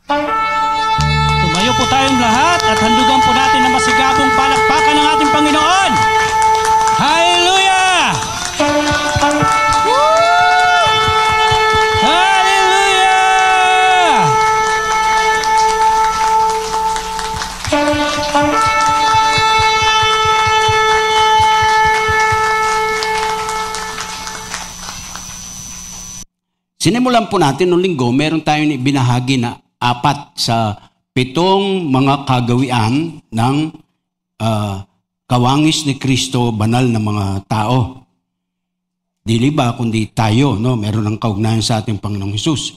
Tumayo po tayong lahat at handugan po natin na masigabong palakpakan ng ating Panginoon. Hallelujah! Hallelujah! Sinimulan po natin noong linggo, meron tayong binahagi na 4 sa 7 mga kagawian ng kawangis ni Kristo, banal na mga tao. Dili ba kundi tayo, no? Meron ng kaugnayan sa ating Panginoong Hesus.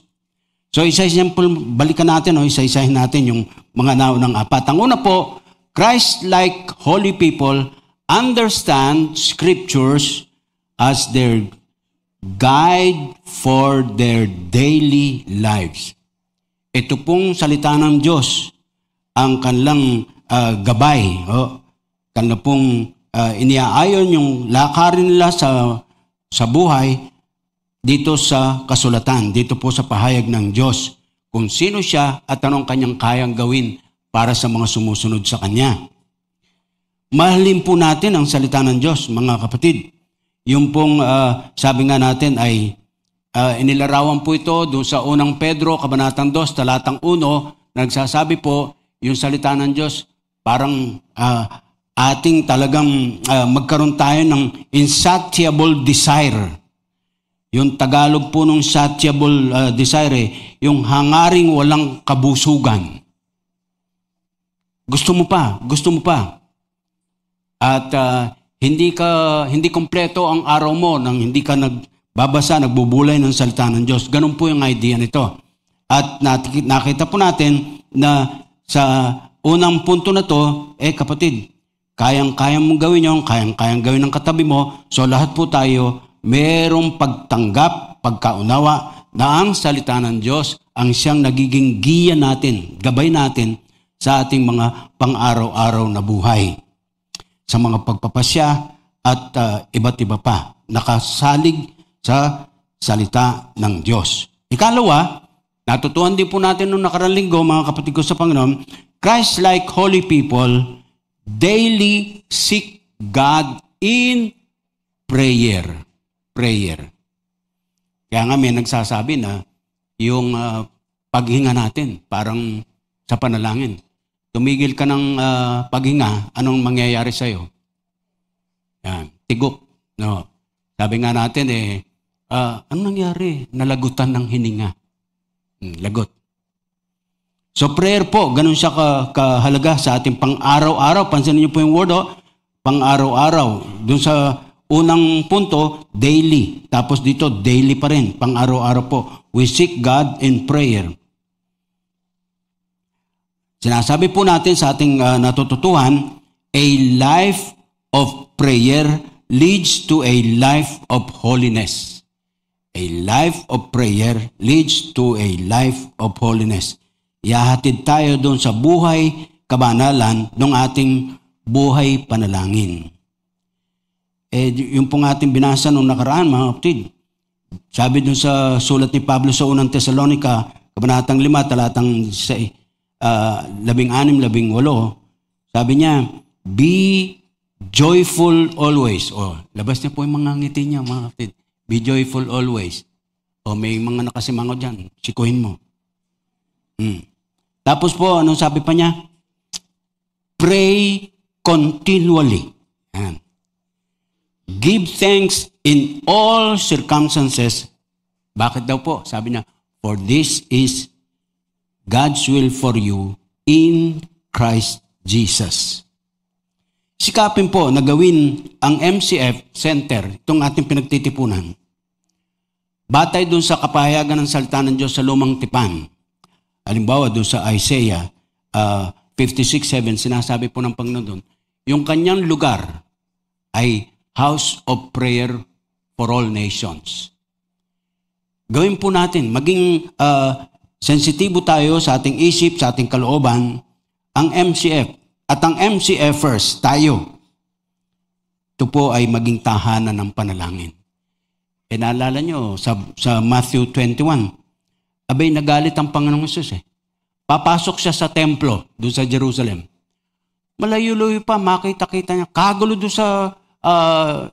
So isa-isahin po, balikan natin, no? Isa-isahin natin yung mga naunang 4. Ang una po, Christ-like holy people understand scriptures as their guide for their daily lives. Ito pong salita ng Diyos, ang kanilang gabay. Kanila pong iniaayon yung lakarin nila sa buhay dito sa kasulatan, dito po sa pahayag ng Diyos. Kung sino siya at anong kanyang kayang gawin para sa mga sumusunod sa Kanya. Mahalin po natin ang salita ng Diyos, mga kapatid. Yung pong sabi nga natin ay inilarawan po ito doon sa unang Pedro, Kabanatang 2, talatang 1, nagsasabi po yung salita ng Diyos, parang ating talagang magkaroon tayo ng insatiable desire. Yung Tagalog po ng insatiable desire, yung hangaring walang kabusugan. Gusto mo pa. At hindi kompleto ang araw mo nang hindi ka nagbabasa, nagbubulay ng salita ng Diyos. Ganun po yung idea nito. At nakita po natin na sa unang punto na to, kapatid, kayang-kayang mong gawin yun, kayang-kayang gawin ng katabi mo. So lahat po tayo, merong pagtanggap, pagkaunawa na ang salita ng Diyos ang siyang nagiging giya natin, gabay natin sa ating mga pang-araw-araw na buhay. Sa mga pagpapasya at iba't iba pa. Nakasalig sa salita ng Diyos. Ikalawa, natutuhan din po natin noong nakarang linggo, mga kapatid ko sa Panginoon, Christ-like holy people daily seek God in prayer. Kaya nga may nagsasabi na yung paghinga natin parang sa panalangin. Tumigil ka ng paghinga, anong mangyayari sa'yo? Yan, tigok. No. Sabi nga natin, anong nangyari? Nalagutan ng hininga. Lagot. So prayer po, ganun siya kahalaga sa ating pang-araw-araw. Pansinin niyo po yung word, pang-araw-araw. Doon sa unang punto, daily. Tapos dito, daily pa rin, pang-araw-araw po. We seek God in prayer. Sinasabi po natin sa ating natututuhan, a life of prayer leads to a life of holiness. A life of prayer leads to a life of holiness. Ihahatid tayo doon sa buhay kabanalan ng ating buhay panalangin. Yung pong ating binasa nung nakaraan, mga kapatid, sabi doon sa sulat ni Pablo sa unang Tesalonica, Kabanatang 5, talatang 16-18, sabi niya, be joyful always. Labas niya po yung mga ngiti niya, mga kapatid. Be joyful always. May mga nakasimango dyan, sikuhin mo. Tapos po, anong sabi pa niya? Pray continually. Ayan. Give thanks in all circumstances. Bakit daw po? Sabi niya, for this is God's will for you in Christ Jesus. Sikapin po na gawin ang MCF Center, itong ating pinagtitipunan, batay dun sa kapahayagan ng salita ng Diyos sa Lumang Tipan. Halimbawa dun sa Isaiah 56:7, sinasabi po ng Panginoon dun, yung kanyang lugar ay house of prayer for all nations. Gawin po natin, maging sensitibo tayo sa ating isip, sa ating kalooban, ang MCF. At ang MCFers, tayo, ito po ay maging tahanan ng panalangin. Naalala nyo, sa Matthew 21, abay nagalit ang Panginoong Hesus . papasok siya sa templo, doon sa Jerusalem. Malayo-layo pa, makita-kita niya. Kagulo doon sa,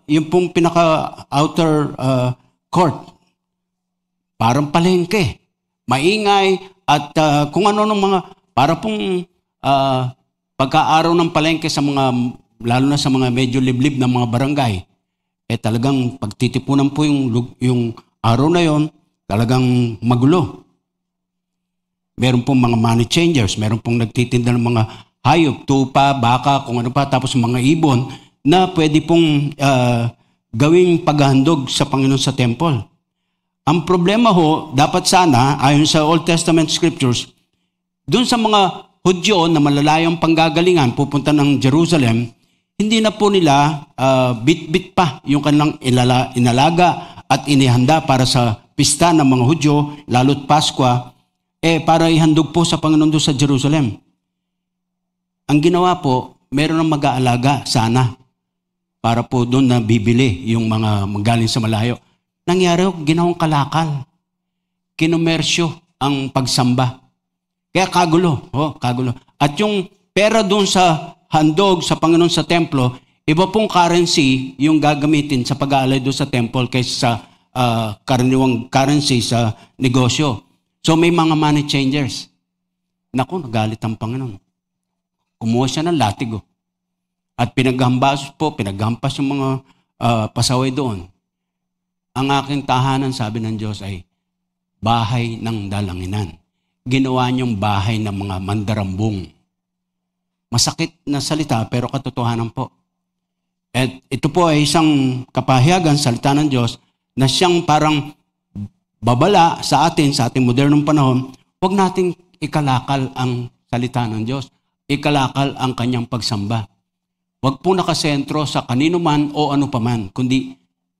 yung pong pinaka-outer court. Parang palengke. Maingay, at kung ano ng mga, para pong pagkaaraw ng palengke sa mga, lalo na sa mga medyo liblib na mga barangay, talagang pagtitipunan po yung araw na yon, talagang magulo. Meron pong mga money changers, meron pong nagtitinda ng mga hayop, tupa, baka, kung ano pa, tapos mga ibon na pwede pong gawing paghahandog sa Panginoon sa temple. Ang problema ho, dapat sana, ayon sa Old Testament Scriptures, dun sa mga Hudyo na malalayong panggagalingan, pupunta ng Jerusalem, hindi na po nila bit-bit pa yung kanilang inalaga at inihanda para sa pista ng mga Hudyo, lalo't Paskwa, para ihandog po sa Panginoon doon sa Jerusalem. Ang ginawa po, meron ng mag-aalaga sana para po doon na bibili yung mga magaling sa malayo. Nangyari, ginawang kalakal. Kinomersyo ang pagsamba. Kaya kagulo. Kagulo. At yung pera doon sa handog sa Panginoon sa templo, iba pong currency yung gagamitin sa pag-aalay doon sa temple kaysa sa karaniwang currency sa negosyo. So may mga money changers. Naku, nagalit ang Panginoon. Kumuha siya ng latigo. At pinaghampas yung mga pasaway doon. Ang aking tahanan, sabi ng Diyos, ay bahay ng dalanginan. Ginawa niyong bahay ng mga mandarambong. Masakit na salita, pero katotohanan po. At ito po ay isang kapahiyagan, salita ng Diyos, na siyang parang babala sa atin, sa ating modernong panahon. Huwag nating ikalakal ang salita ng Diyos. Ikalakal ang kanyang pagsamba. Huwag po nakasentro sa kanino man o ano paman, kundi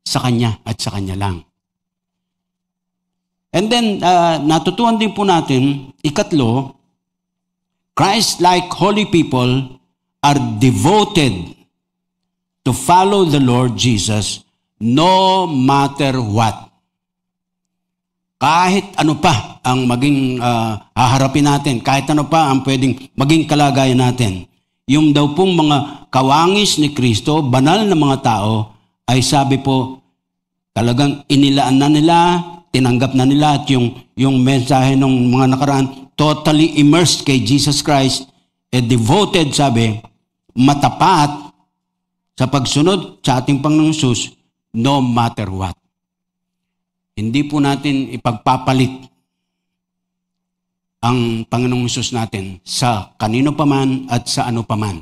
sa Kanya at sa Kanya lang. And then, natutuhan din po natin, ikatlo, Christ-like holy people are devoted to follow the Lord Jesus no matter what. Kahit ano pa ang maging haharapin natin, kahit ano pa ang pwedeng maging kalagayan natin, yung daw pong mga kawangis ni Kristo, banal na mga tao, ay sabi po, talagang inilaan na nila, tinanggap na nila, at yung mensahe ng mga nakaraan, totally immersed kay Jesus Christ, devoted, sabi, matapat sa pagsunod sa ating Panginoong Hesus, no matter what. Hindi po natin ipagpapalit ang Panginoong Hesus natin sa kanino paman at sa ano paman.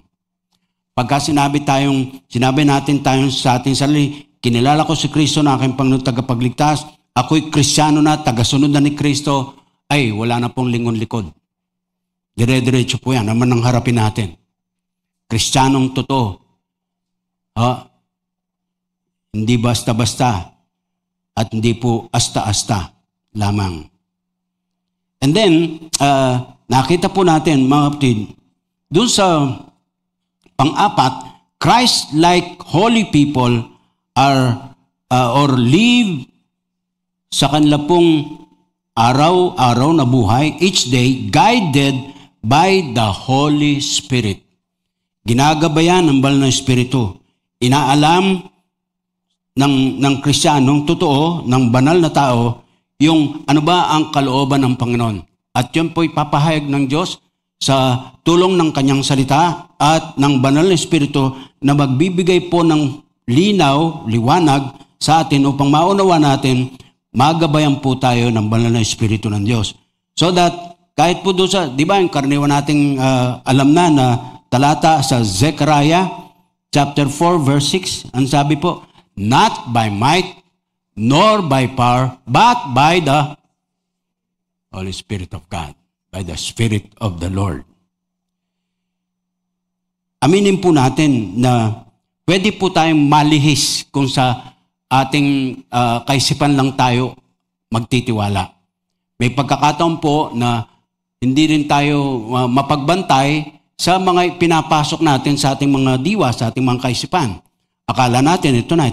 Pagka sinabi natin tayong sa ating sarili, kinilala ko si Kristo na aking Panginoon tagapagligtas, ako'y Kristiyano na, tagasunod na ni Kristo, ay wala na pong lingon-likod. Dire-diretso po yan, naman ang harapin natin. Kristiyanong totoo. Hindi basta-basta at hindi po asta-asta lamang. And then, nakita po natin, mga kapatid, doon sa pang-apat, Christ-like holy people are or live sa kanila pong araw-araw na buhay, each day, guided by the Holy Spirit. Ginagabayan ng banal na Espiritu. Inaalam ng Kristiyanong totoo, ng banal na tao, yung ano ba ang kalooban ng Panginoon. At yun po'y papahayag ng Diyos sa tulong ng kanyang salita at ng banal na Espiritu na magbibigay po ng linaw, liwanag sa atin upang maunawa natin, magabayan po tayo ng banal na Espiritu ng Diyos. So that kahit po doon sa, di ba, yung karaniwan nating alam na talata sa Zechariah chapter 4 verse 6, ang sabi po, not by might nor by power, but by the Holy Spirit of God, by the Spirit of the Lord. Aminin po natin na pwede po tayong malihis kung sa ating kaisipan lang tayo magtitiwala. May pagkakataon po na hindi rin tayo mapagbantay sa mga pinapasok natin sa ating mga diwa, sa ating mga kaisipan. Akala natin, ito na.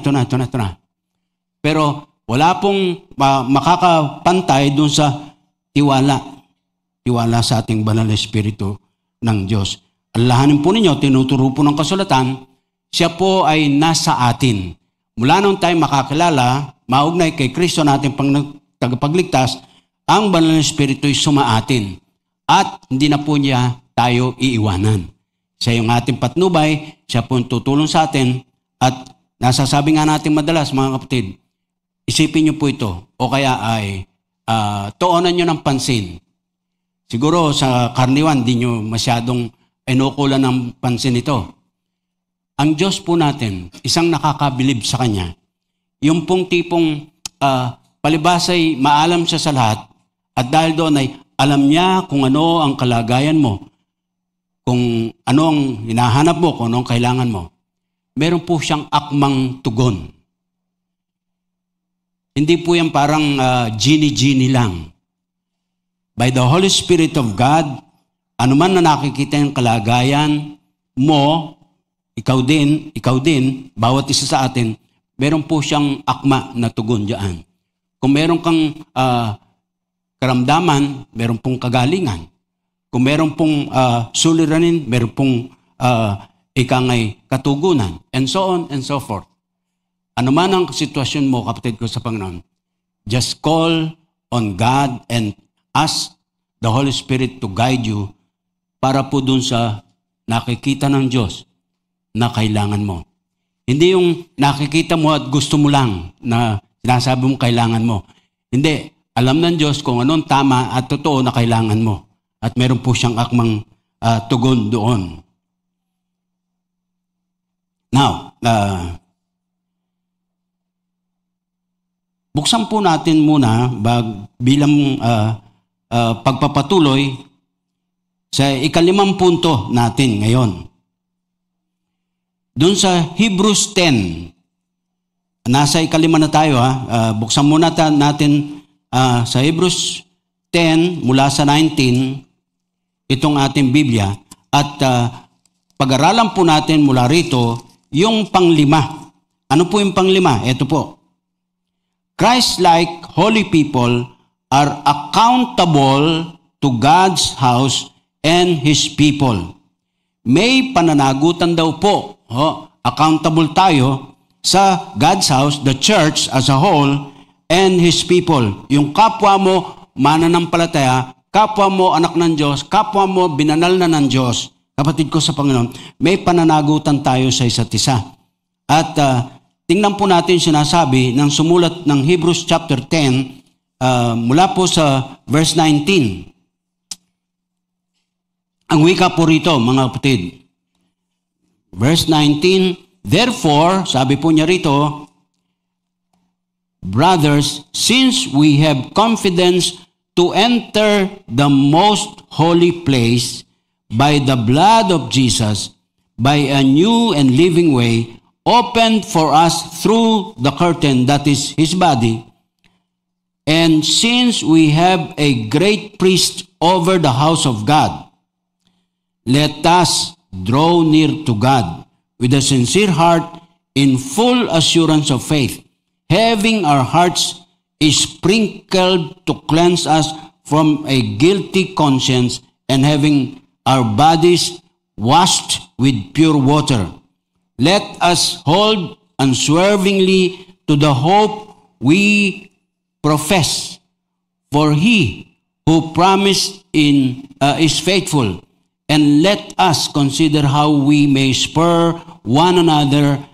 Pero wala pong makakapantay dun sa tiwala. tiwala sa ating banal na Espiritu ng Diyos. Alalahanin po ninyo, tinuturo po ng kasulatan, siya po ay nasa atin. Mula nung tayo makakilala, maugnay kay Kristo natin pang tagapagligtas, ang banal na Espiritu ay sumaatin. At hindi na po niya tayo iiwanan. Siya yung ating patnubay, siya po tutulong sa atin. At nasasabi nga natin madalas, mga kapatid, isipin niyo po ito, o kaya ay tuunan niyo ng pansin. Siguro sa karniwan, di nyo masyadong inukulan ng pansin ito. Ang Diyos po natin, isang nakakabilib sa Kanya, yung pong tipong palibasay maalam siya sa lahat, at dahil doon ay alam niya kung ano ang kalagayan mo, kung ano ang hinahanap mo, kung ano ang kailangan mo. Meron po siyang akmang tugon. Hindi po yan parang genie-genie lang. By the Holy Spirit of God, anuman na nakikita yung kalagayan mo, ikaw din, bawat isa sa atin, meron po siyang akma na tugon diyan. Kung meron kang karamdaman, meron pong kagalingan. Kung meron pong suliranin, meron pong ikangay katugunan, and so on and so forth. Ano man ang sitwasyon mo, kapatid ko sa Panginoon, just call on God and ask the Holy Spirit to guide you para po dun sa nakikita ng Diyos na kailangan mo. Hindi yung nakikita mo at gusto mo lang na sinasabi mo kailangan mo. Hindi. Alam ng Diyos kung anong tama at totoo na kailangan mo. At meron po siyang akmang tugon doon. Now, buksan po natin muna bilang pagpapatuloy sa ika-5 punto natin ngayon. Doon sa Hebrews 10, nasa ika-5 na tayo buksan muna natin sa Hebrews 10 mula sa 19, itong ating Biblia, at pag-aralan po natin mula rito yung pang-5. Ano po yung pang-5? Ito po. Christ-like holy people are accountable to God's house and His people. May pananagutan daw po. Accountable tayo sa God's house, the church as a whole, and His people. Yung kapwa mo mananampalataya, kapwa mo anak ng Diyos, kapwa mo binanal na ng Diyos, kapatid ko sa Panginoon, may pananagutan tayo sa isa't isa. At tingnan po natin sinasabi ng sumulat ng Hebrews chapter 10, mula po sa verse 19. Ang wika po rito, mga kapatid. Verse 19, therefore, sabi po niya rito, brothers, since we have confidence to enter the most holy place by the blood of Jesus, by a new and living way, opened for us through the curtain that is His body, and since we have a great priest over the house of God, let us draw near to God with a sincere heart in full assurance of faith, having our hearts sprinkled to cleanse us from a guilty conscience, and having our bodies washed with pure water. Let us hold unswervingly to the hope we profess, for He who promised is faithful. And let us consider how we may spur one another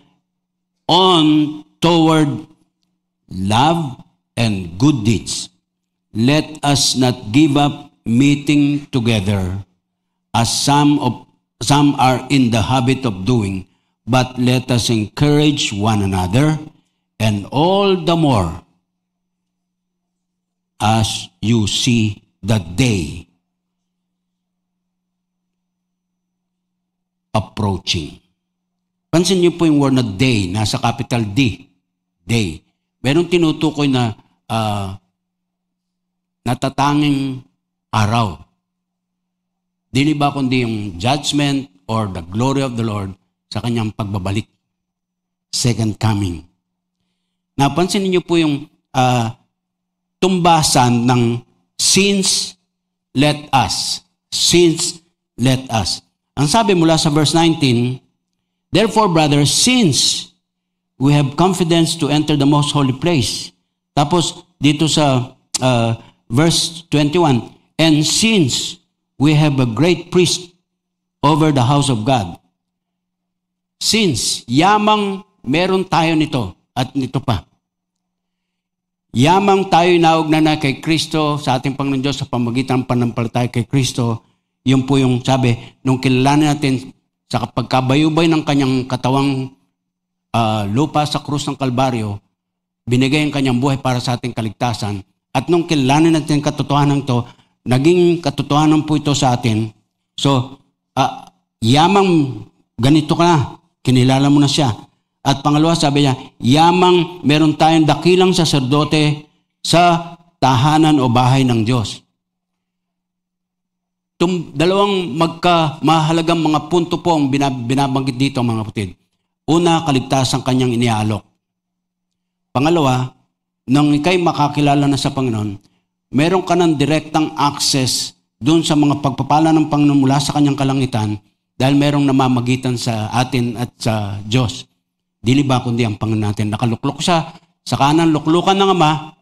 on toward love and good deeds. Let us not give up meeting together, as some are in the habit of doing, but let us encourage one another, and all the more as you see the day approaching. Pansin niyo po yung word na day, nasa capital D, day. Merong tinutukoy na natatanging araw. Dili ba kundi yung judgment or the glory of the Lord sa kanyang pagbabalik. Second coming. Napansin niyo po yung tumbasan ng sins let us. Since, let us. Ang sabi mula sa verse 19, therefore, brothers, since we have confidence to enter the most holy place. Tapos, dito sa verse 21, and since we have a great priest over the house of God. Since, yamang meron tayo nito at nito pa. Yamang tayo inaugnan na kay Kristo sa ating Panginoon Diyos sa pamagitan ng pananampalataya kay Kristo. Yun po yung sabi, nung kilalanin natin sa pagkabayubay ng kanyang katawang lupa sa krus ng Kalbaryo, binigay ang kanyang buhay para sa ating kaligtasan. At nung kilalanin natin katotohanan ito, naging katotohanan po ito sa atin. So, yamang ganito ka na, kinilala mo na siya. At pangalawa, sabi niya, yamang meron tayong dakilang saserdote sa tahanan o bahay ng Diyos. Itong dalawang mahalagang mga punto po ang binabanggit dito, mga kapatid. Una, kaligtasan kanyang iniaalok. Pangalawa, nang ikay makakilala na sa Panginoon, meron ka ng direktang access doon sa mga pagpapala ng Panginoon mula sa kanyang kalangitan dahil merong namamagitan sa atin at sa Diyos. Dili ba kundi ang Panginoon natin. Nakaluklok siya sa kanan, luklukan ng Ama,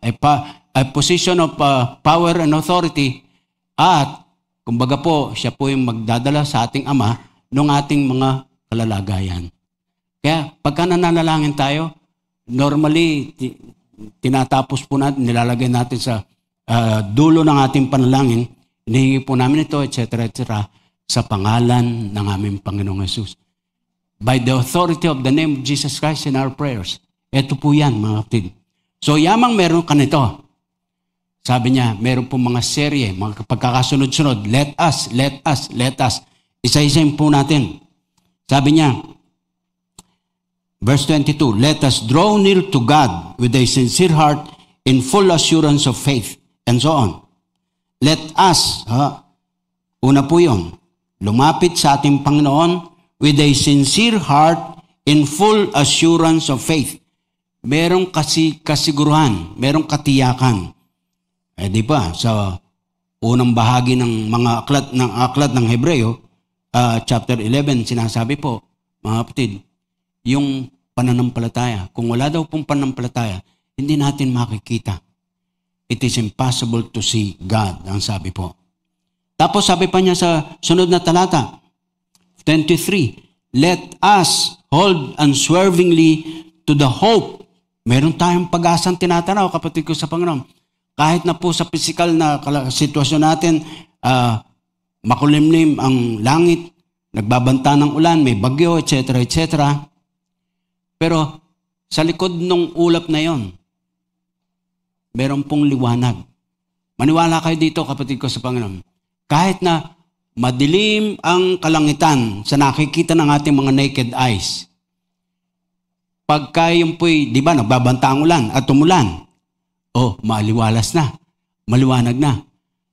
a position of power and authority. At, kumbaga po, siya po yung magdadala sa ating Ama ng ating mga kalalagayan. Kaya, pagka nananalangin tayo, normally, tinatapos po natin, nilalagay natin sa dulo ng ating panalangin, hinihingi po namin ito, etc., sa pangalan ng aming Panginoong Jesus. By the authority of the name of Jesus Christ in our prayers. Ito po yan, mga kapatid. So, yamang meron ka nito. Sabi niya, meron po mga serye, mga pagkakasunod-sunod. Let us, let us, let us. Isa-isayin po natin. Sabi niya, verse 22, let us draw near to God with a sincere heart in full assurance of faith. And so on. Let us, una po yun, lumapit sa ating Panginoon with a sincere heart in full assurance of faith. Merong kasiguruhan, merong katiyakan. Di ba, sa unang bahagi ng mga aklat ng Hebreo, chapter 11, sinasabi po, mga kapatid, yung pananampalataya. Kung wala daw pong pananampalataya, hindi natin makikita. It is impossible to see God, ang sabi po. Tapos sabi pa niya sa sunod na talata, 23, let us hold unswervingly to the hope. Meron tayong pag-asang tinatanaw, kapatid ko sa Panginoon. Kahit na po sa physical na sitwasyon natin, makulimlim ang langit, nagbabanta ng ulan, may bagyo, etc., etc. Pero sa likod ng ulap na yon, meron pong liwanag. Maniwala kayo dito, kapatid ko sa Panginoon. Kahit na madilim ang kalangitan sa nakikita ng ating mga naked eyes. Pagka yung po'y, di ba, nagbabanta ang ulan at umulan, maliwalas na, maliwanag na.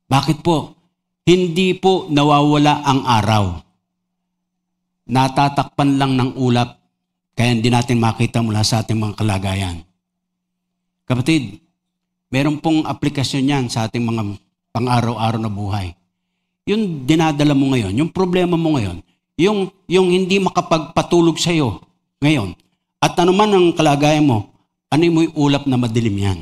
Bakit po? Hindi po nawawala ang araw. Natatakpan lang ng ulap, kaya hindi natin makita mula sa ating mga kalagayan. Kapatid, meron pong aplikasyon yan sa ating mga pang-araw-araw na buhay. Yung dinadala mo ngayon, yung problema mo ngayon, yung hindi makapagpatulog sa iyo ngayon, at anuman ang kalagayan mo, ano mo yung ulap na madilim yan.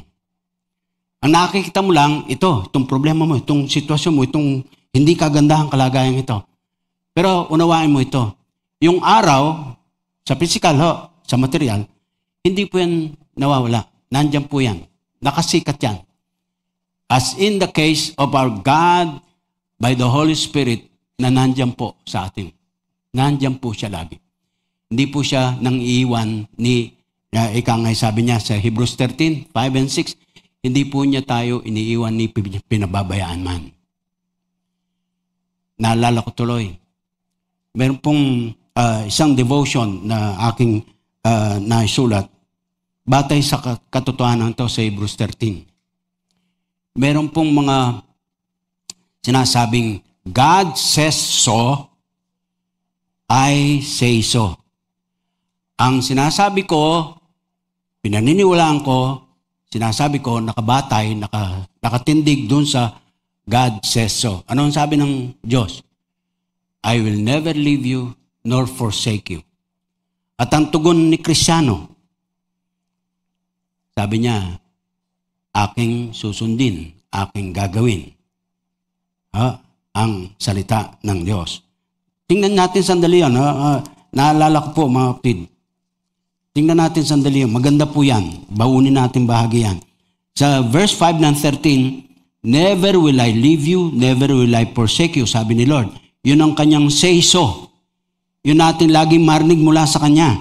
Ang nakikita mo lang, itong problema mo, itong sitwasyon mo, itong hindi kagandahang kalagayan ito. Pero unawain mo ito. Yung araw, sa physical, sa material, hindi po yan nawawala. Nandyan po yan. Nakasikat yan. As in the case of our God, by the Holy Spirit, na nandyan po sa atin. Nandyan po siya lagi. Hindi po siya nang iiwan ni, ikangay sabi niya sa Hebrews 13, 5 and 6, hindi po niya tayo iniiwan ni pinababayaan man. Naalala ko tuloy. Meron pong isang devotion na aking naisulat, batay sa katotohanan to sa Hebrews 13. Meron pong mga sinasabing, God says so, I say so. Ang sinasabi ko, pinaniniwalaan ko, sinasabi ko, nakabatay, nakatindig dun sa God says so. Ano ang sabi ng Diyos? I will never leave you nor forsake you. At ang tugon ni Kristiyano, sabi niya, aking susundin, aking gagawin. Ang salita ng Diyos. Tingnan natin sandali yan. Naalala ko po mga kapatid. Tingnan natin sandali yan. Maganda po yan. Baunin natin bahagi yan. Sa verse 5 ng 13, never will I leave you, never will I forsake you, sabi ni Lord. Yun ang kanyang say so. Yun natin laging marinig mula sa Kanya.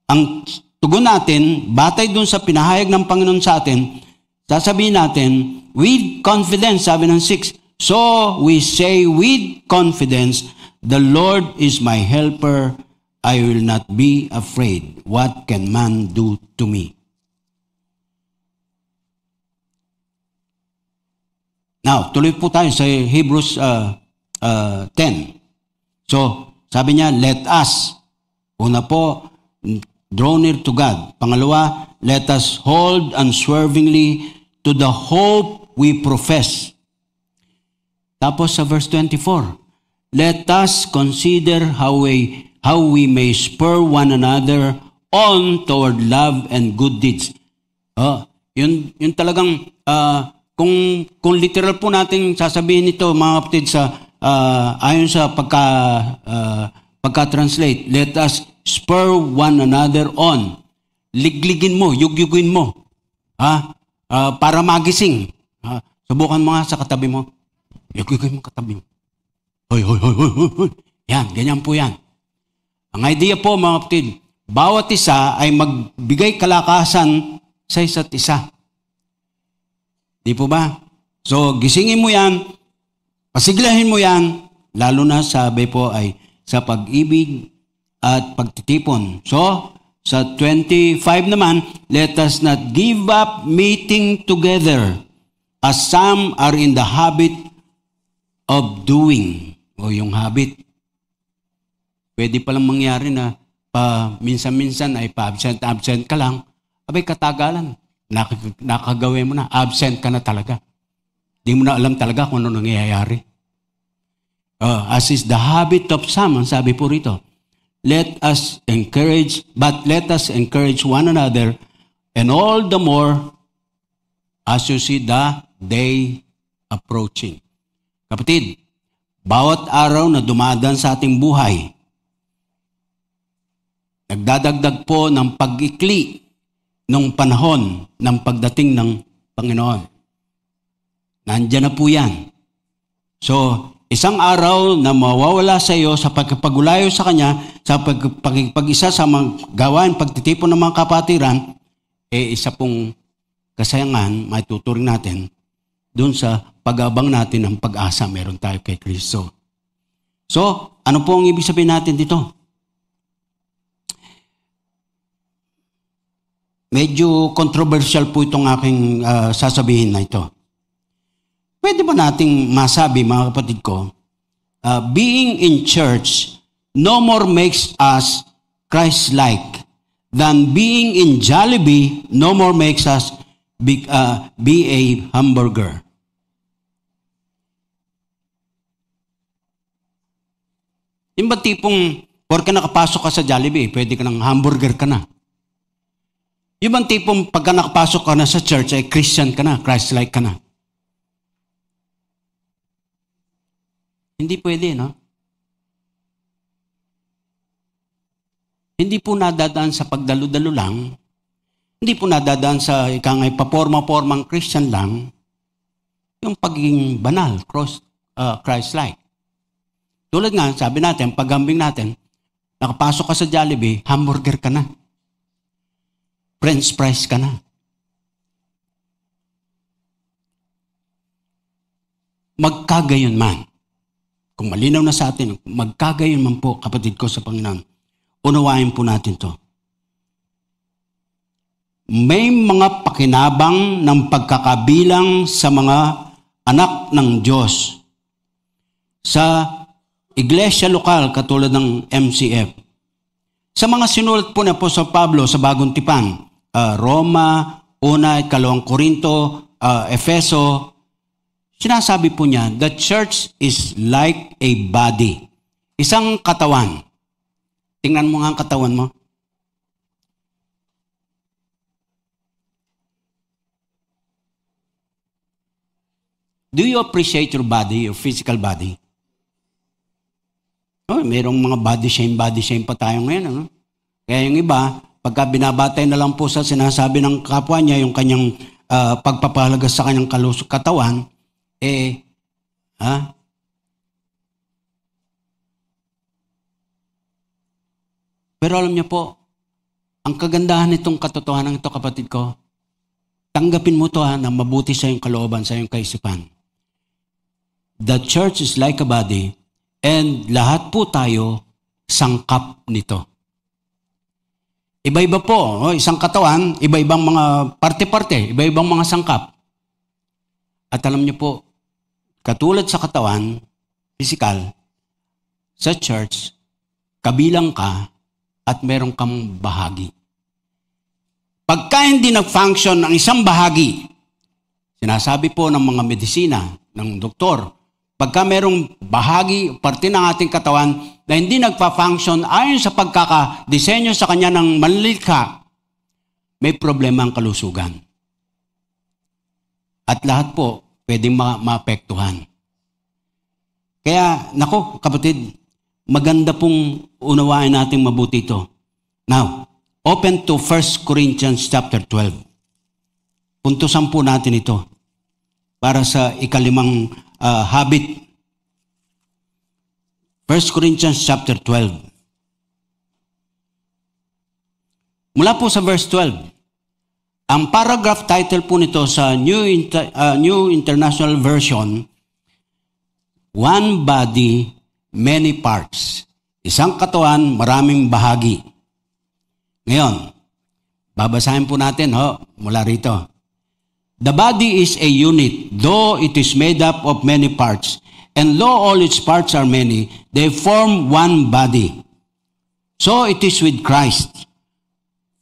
Ang tugon natin, batay dun sa pinahayag ng Panginoon sa atin, sasabihin natin, with confidence, sabi ng 6, so we say with confidence, the Lord is my helper, I will not be afraid. What can man do to me? Now, tuloy po tayo sa Hebrews 10. So, sabi niya, let us. Una po, draw near to God. Pangalawa, let us hold unswervingly to the hope we profess. Tapos sa verse 24, let us consider how we may spur one another on toward love and good deeds. Yun talagang, kung literal po natin sasabihin ito, mga kapatid, ayon sa pagka-translate, let us spur one another on. Ligligin mo, yugyugin mo. Para magising. Subukan mo nga sa katabi mo. Yugyugin mo katabi mo. Hoy. Yan, ganyan po yan. Ang idea po, mga kapatid, bawat isa ay magbigay kalakasan sa isa't isa. Di po ba? So, gisingin mo yan, pasiglahin mo yan, lalo na sabi po ay sa pag-ibig at pagtitipon. So, sa 25 naman, let us not give up meeting together as some are in the habit of doing. O yung habit. Pwede palang mangyari na minsan-minsan ay pa-absent ka lang. Abay, katagalan. Nakagawin mo na. Absent ka na talaga. Di mo na alam talaga kung ano nangyayari. As is the habit of some, ang sabi po rito, let us encourage one another, and all the more as you see the day approaching. Kapatid, bawat araw na dumadaan sa ating buhay, nagdadagdag po ng pag-ikli ng panahon ng pagdating ng Panginoon. Nandiyan na po yan. So, isang araw na mawawala sa iyo sa pagpagulayo sa Kanya, sa pag-isa sa mga gawain, pagtitipon ng mga kapatiran, isa pong kasayangan, maituturing natin doon sa pag-abang natin ng pag-asa meron tayo kay Kristo. So, ano po ang ibig sabihin natin dito? Medyo controversial po itong aking sasabihin na ito. Pwede ba nating masabi, mga kapatid ko, being in church no more makes us Christ-like than being in Jollibee no more makes us be a hamburger. Yung ba tipong, porke nakapasok ka sa Jollibee, pwede ka ng hamburger ka na. Yung bang tipong pagka nakapasok ka na sa church, ay Christian ka na, Christ-like ka na. Hindi pwede, no? Hindi po nadadaan sa pagdalo-dalo lang. Hindi po nadadaan sa ikangay paporma-pormang Christian lang. Yung pagiging banal, Christ-like. Tulad nga, sabi natin, paghambing natin, nakapasok ka sa Jollibee, hamburger ka na. French fries ka na. Magkagayon man. Kung malinaw na sa atin, magkagayon man po, kapatid ko sa Panginoon, unawain po natin to. May mga pakinabang ng pagkakabilang sa mga anak ng Diyos sa iglesia lokal katulad ng MCF. Sa mga sinulat po ni Apostol Pablo sa Bagong Tipan, Roma, 1 at 2 Korinto, Efeso, Sinasabi po niya, the church is like a body. Isang katawan. Tingnan mo nga ang katawan mo. Do you appreciate your body, your physical body? Oh, merong mga body shame pa tayo ngayon. Ano? Kaya yung iba, pagka binabatay na lang po sa sinasabi ng kapwa niya, yung kanyang pagpapahalaga sa kanyang katawan, Pero alam niyo po, ang kagandahan nitong katotohanan ito, kapatid ko, tanggapin mo to na mabuti sa iyong kalooban, sa iyong kaisipan. The church is like a body, and lahat po tayo sangkap nito. Iba-iba po, isang katawan, iba-ibang mga parte-parte, iba-ibang mga sangkap. At alam niyo po, katulad sa katawan, physical, sa church, kabilang ka at meron kang bahagi. Pagka hindi nag-function ang isang bahagi, sinasabi po ng mga medisina, ng doktor, pagka merong bahagi, parte ng ating katawan na hindi nagpa-function ayon sa pagkakadisenyo sa kanya ng manlilikha, may problema ang kalusugan. At lahat po, pwedeng maapektuhan. Kaya, nako, kapatid, maganda pong unawain natin mabuti ito. Now, open to 1 Corinthians chapter 12. Puntusan po natin ito para sa ikalimang habit. 1 Corinthians chapter 12. Mula po sa verse 12. Ang paragraph title po nito sa New International Version, One Body, Many Parts. Isang katawan, maraming bahagi. Ngayon, babasahin po natin mula rito. The body is a unit, though it is made up of many parts. And though all its parts are many, they form one body. So it is with Christ.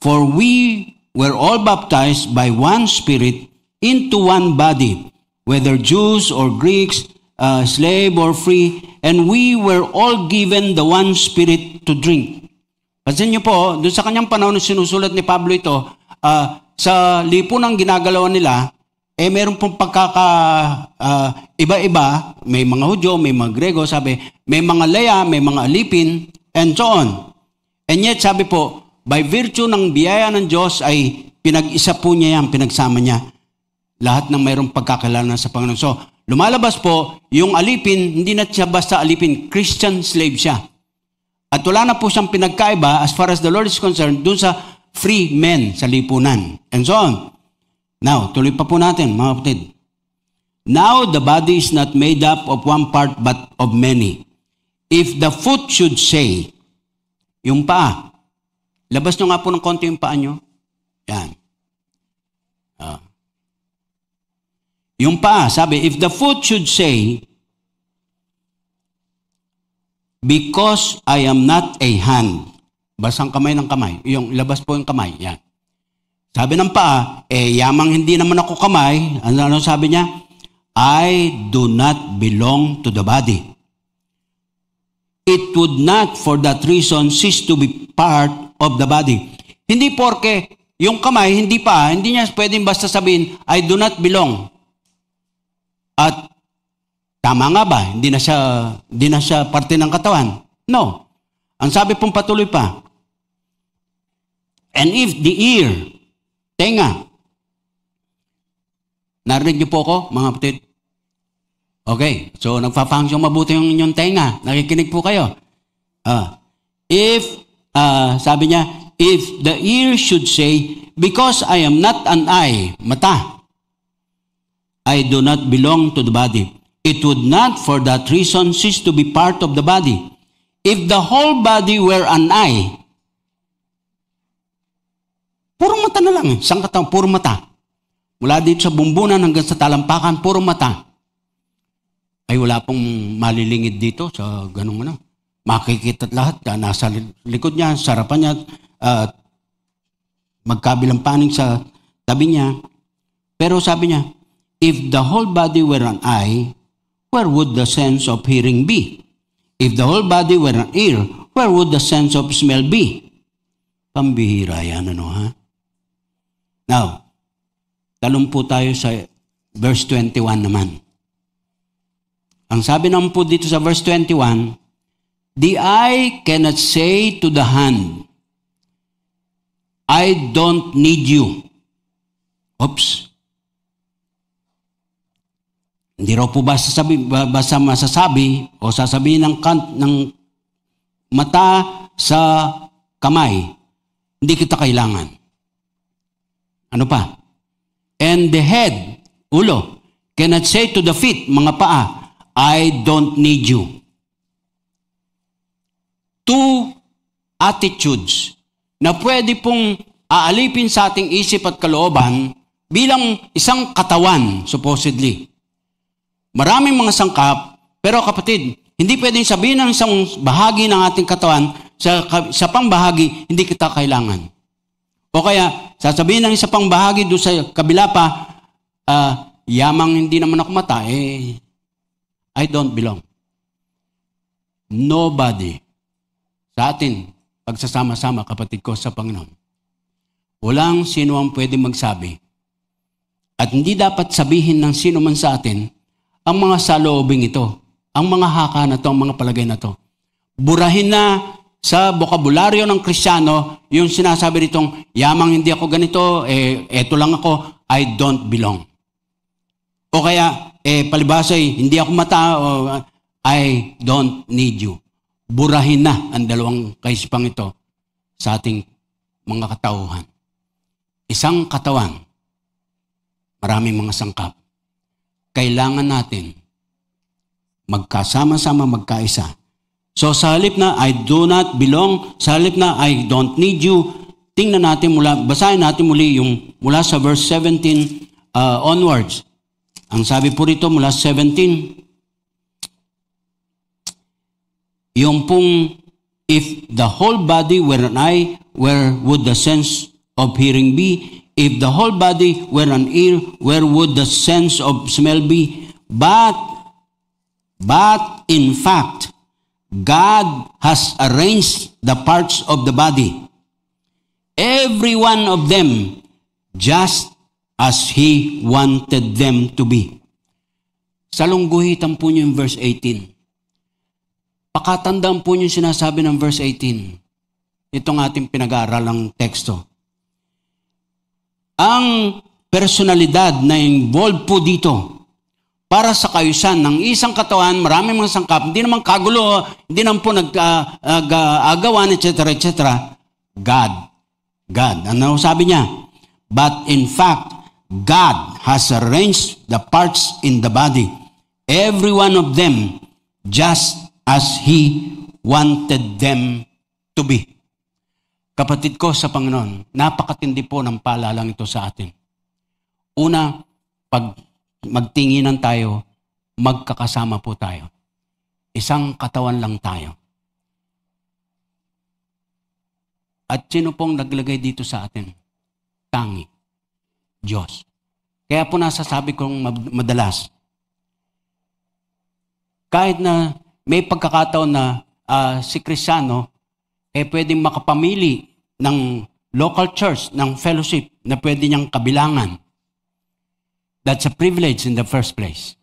For we were all baptized by one Spirit into one body, whether Jews or Greeks, slave or free, and we were all given the one Spirit to drink. Pansin niyo po, doon sa kanyang panahon sinusulat ni Pablo ito, sa lipunang ginagalawan nila, meron pong iba-iba, may mga Hudyo, may mga Grego, sabi, may mga Leya, may mga alipin, and so on. And yet, sabi po, by virtue ng biyaya ng Diyos ay pinag-isa po niya yan, pinagsama niya. Lahat ng mayroong pagkakilala sa Panginoon. So, lumalabas po, yung alipin, hindi na siya basta alipin, Christian slave siya. At wala na po siyang pinagkaiba as far as the Lord is concerned, dun sa free men sa lipunan. And so on. Now, tuloy pa po natin, mga kapatid. Now, the body is not made up of one part but of many. If the foot should say, yung paa, labas nyo nga po ng konti yung paa nyo. Yan. Yung paa, sabi, if the foot should say, because I am not a hand, basang kamay ng kamay. Yung labas po yung kamay. Yan. Sabi ng paa, yamang hindi naman ako kamay. Ano sabi niya? I do not belong to the body. It would not for that reason cease to be part of the body. Hindi porke yung kamay, hindi niya pwedeng basta sabihin, I do not belong. At tama nga ba? Hindi na siya parte ng katawan. No. Ang sabi pong patuloy pa, and if the ear, tenga, narinig niyo po ako, mga kapatid? Okay, so nagpa-function mabuti yung inyong tenga. Nakikinig po kayo. Sabi niya, if the ear should say, because I am not an eye, mata, I do not belong to the body. It would not for that reason cease to be part of the body. If the whole body were an eye, puro mata na lang. Isang katawan, puro mata. Mula dito sa bumbunan hanggang sa talampakan, puro mata. Ay wala pong malilingid dito sa ganung ano. Makikita lahat, nasa likod niya, sarapan niya, magkabilang paning sa tabi niya. Pero sabi niya, If the whole body were an eye, where would the sense of hearing be? If the whole body were an ear, where would the sense of smell be? Pambihira yan, ha? Now, talong po tayo sa verse 21 naman. Ang sabi naman po dito sa verse 21, the eye cannot say to the hand, I don't need you. Oops. Hindi raw po basta masasabi o sasabihin ng mata sa kamay, hindi kita kailangan. Ano pa? And the head, ulo, cannot say to the feet, mga paa, I don't need you. Two attitudes na pwede pong aalipin sa ating isip at kalooban bilang isang katawan, supposedly. Maraming mga sangkap, pero kapatid, hindi pwedeng sabihin ng isang bahagi ng ating katawan, sa pang bahagi, hindi kita kailangan. O kaya, sasabihin ng isa pang bahagi doon sa kabila pa, yamang hindi naman ako mata, I don't belong. Nobody sa atin, pagsasama-sama, kapatid ko sa Panginoon, walang sino ang pwede magsabi. At hindi dapat sabihin ng sino man sa atin, ang mga saloobing ito, ang mga haka na to, ang mga palagay na to. Burahin na sa bokabularyo ng Kristiyano, yung sinasabi nitong, yamang hindi ako ganito, eto lang ako, I don't belong. O kaya, palibasay, hindi ako mata, I don't need you. Burahin na ang dalawang kaisipang ito sa ating mga katauhan. Isang katawan, maraming mga sangkap. Kailangan natin magkasama-sama, magkaisa. So sa halip na I do not belong, sa halip na I don't need you, tingnan natin basahin natin muli yung mula sa verse 17 onwards. Ang sabi po rito mula 17, yung pong, if the whole body were an eye, where would the sense of hearing be? If the whole body were an ear, where would the sense of smell be? But in fact, God has arranged the parts of the body, every one of them, just as He wanted them to be. Salungguhitan po niyo yung verse 18. Pakatandaan po niyo yung sinasabi ng verse 18. Itong ating pinag-aaralang teksto. Ang personalidad na involved po dito para sa kayusan ng isang katawan, maraming mga sangkap, hindi naman kagulo, hindi naman po nag-agawan, etc., etc. God. Ano sabi niya? But in fact, God has arranged the parts in the body, every one of them, just as He wanted them to be. Kapatid ko sa Panginoon, napakatindi po ng paalalang ito sa atin. Una, pag magtinginan tayo, magkakasama po tayo. Isang katawan lang tayo. At sino pong naglagay dito sa atin? Tangi. Diyos. Kaya po nasasabi kong madalas, kahit na may pagkakataon na si Kristiyano, pwedeng makapamili ng local church, ng fellowship na pwede niyang kabilangan. That's a privilege in the first place.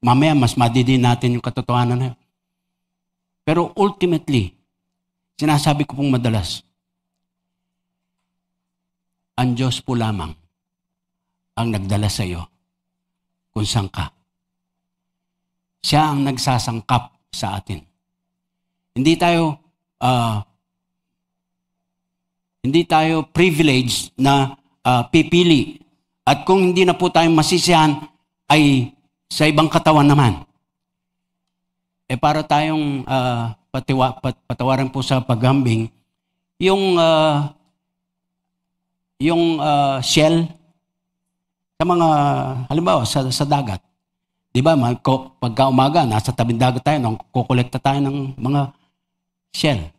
Mamaya, mas madidin natin yung katotohanan na yun. Pero ultimately, sinasabi ko pong madalas, ang Diyos po lamang ang nagdala sa iyo kung saan ka. Siya ang nagsasangkap sa atin. Hindi tayo privileged na pipili. At kung hindi na po tayo masisiyahan, ay sa ibang katawan naman. Para tayong patawaran po sa paghambing, yung shell sa mga, halimbawa, sa dagat. Di ba, pagka umaga, nasa tabing dagat tayo, kukolekta tayo ng mga shell.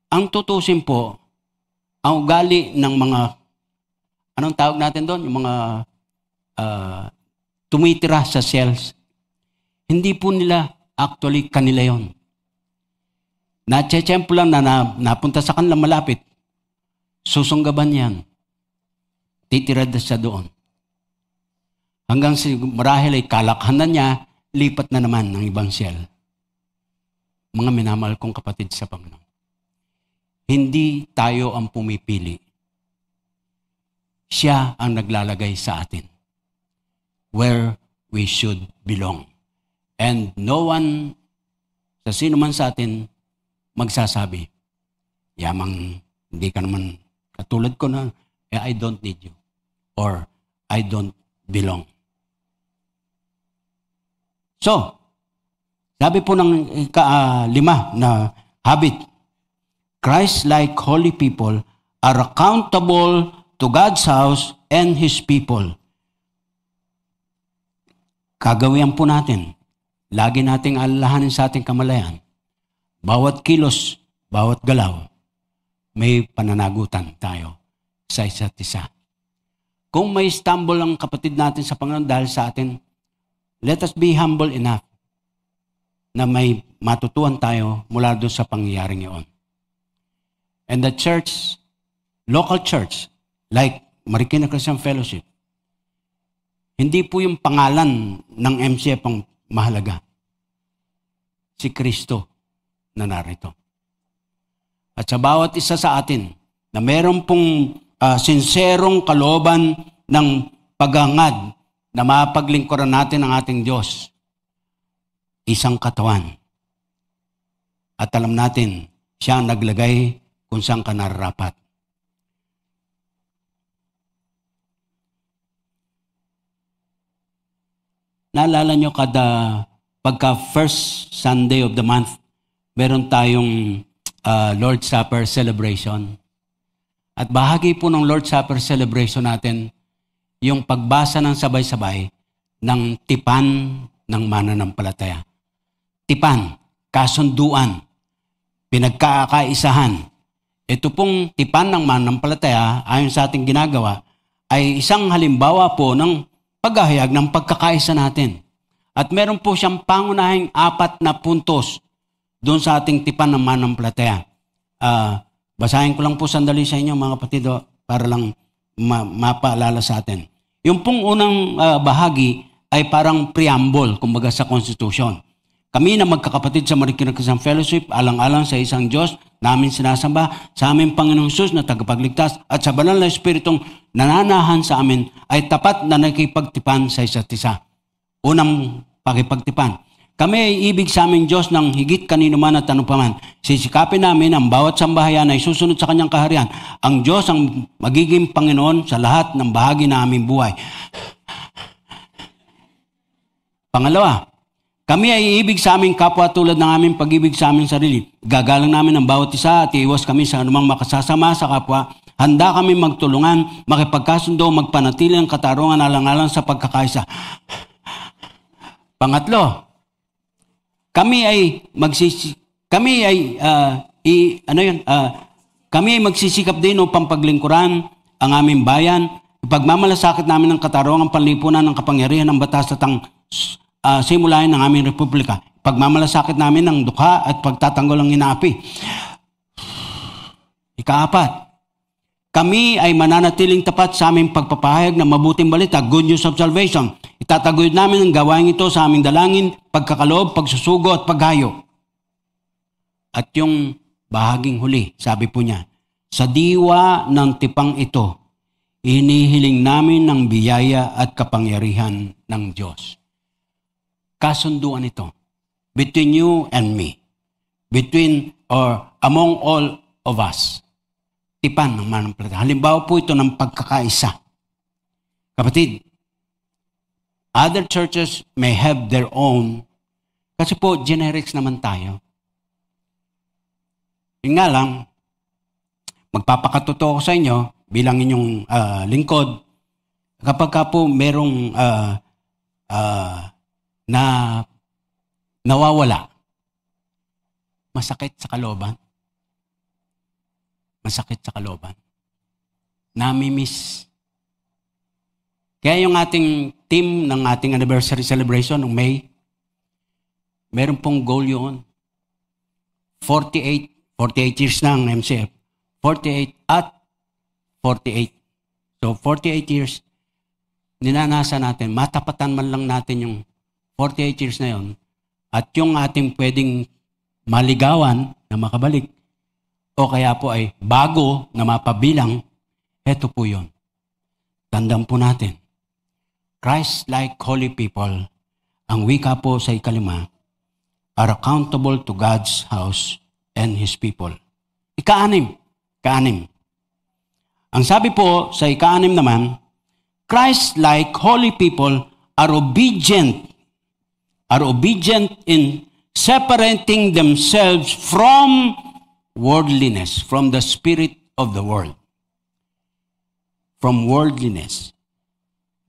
Ang tutusin po, ang ugali ng mga anong tawag natin doon? Yung mga tumitira sa cells. Hindi po nila actually kanila yon. Natsyempo lang na napunta sa kanila malapit. Susunggaban yan. Titira siya doon. Hanggang marahil ay kalakhanan niya, lipat na naman ng ibang cell. Mga minamahal kong kapatid sa Panginoon. Hindi tayo ang pumipili. Siya ang naglalagay sa atin where we should belong. And no one, sa sino man sa atin, magsasabi, yamang hindi ka naman katulad ko na, I don't need you. Or, I don't belong. So, sabi po ng lima na habit, Christ-like holy people are accountable to God's house and His people. Kagawian po natin, lagi nating alalahanin sa ating kamalayan, bawat kilos, bawat galaw, may pananagutan tayo sa isa't isa. Kung may stumble ang kapatid natin sa Panginoon dahil sa atin, let us be humble enough na may matutuhan tayo mula doon sa pangyayaring iyon. And the church, local church, like Marikina Christian Fellowship, hindi po yung pangalan ng MCF ang mahalaga. Si Kristo na narito. At sa bawat isa sa atin na meron pong sinserong kalooban ng paghangad na mapaglingkuran natin ang ating Diyos, isang katawan. At alam natin, siya ang naglagay kung saan ka nararapat. Naalala nyo pagka first Sunday of the month, meron tayong Lord's Supper celebration. At bahagi po ng Lord's Supper celebration natin, yung pagbasa ng sabay-sabay ng tipan ng mananampalataya. Tipan, kasunduan, pinagkakaisahan. Ito pong tipan ng mananampalataya, ayon sa ating ginagawa, ay isang halimbawa po ng paghahayag ng pagkakaisa natin. At meron po siyang pangunahing 4 na puntos doon sa ating tipan ng mananampalataya. Basahin ko lang po sandali sa inyo mga kapatid para lang mapaalala sa atin. Yung pong unang bahagi ay parang preamble, kumbaga sa Constitution. Kami na magkakapatid sa Marikina Christian Fellowship, alang-alang sa isang Diyos, namin sinasamba, sa aming Panginoong Hesus na tagapagligtas, at sa banal na Espiritong nananahan sa amin, ay tapat na nakipagtipan sa isa't isa. Unang pakipagtipan. Kami ay ibig sa aming Diyos ng higit kanino man at ano paman. Sisikapin namin ang bawat sambahayan ay susunod sa kanyang kaharian. Ang Diyos ang magiging Panginoon sa lahat ng bahagi na aming buhay. Pangalawa, kami ay iibig sa aming kapwa tulad ng aming pag-ibig sa aming sarili. Gagalang namin ang bawat isa at iiwas kami sa anumang makasasama sa kapwa. Handa kami magtulungan, makipagkasundo, magpanatili ng katarungan alang-alang sa pagkakaisa. Pangatlo, kami ay magsisikap din upang paglingkuran ang aming bayan, ipagmamalasakit namin ng katarungang panlipunan ng kapangyarihan ng batas at ang simulain ng aming republika. Pagmamalasakit namin ng dukha at pagtatanggol ng inaapi. Ika-4, kami ay mananatiling tapat sa aming pagpapahayag ng mabuting balita, good news of salvation. Itataguyod namin ang gawain ito sa aming dalangin, pagkakaloob, pagsusugo at paghayo. At yung bahaging huli, sabi po niya, sa diwa ng tipang ito, inihiling namin ng biyaya at kapangyarihan ng Diyos. Kasunduan ito, between you and me, between or among all of us. Tipan ng mananampalataya. Halimbawa po ito ng pagkakaisa. Kapatid, other churches may have their own, kasi po generics naman tayo. Yun nga lang, magpapakatotoo ko sa inyo bilang inyong lingkod, kapag ka po merong na nawawala, masakit sa kalooban. Masakit sa kalooban. Nami-miss Kaya yung ating team ng ating anniversary celebration ng May, meron pong goal yun. 48 years na ang MCF. 48 at 48. So 48 years, ninanasa natin, matapatan man lang natin yung 48 years na yon at yung ating pwedeng maligawan na makabalik o kaya po ay bago na mapabilang, eto po yun. Tandaan po natin, Christ-like holy people, ang wika po sa 5, are accountable to God's house and His people. 6. Ang sabi po sa 6 naman, Christ-like holy people are obedient in separating themselves from worldliness, from the spirit of the world. From worldliness.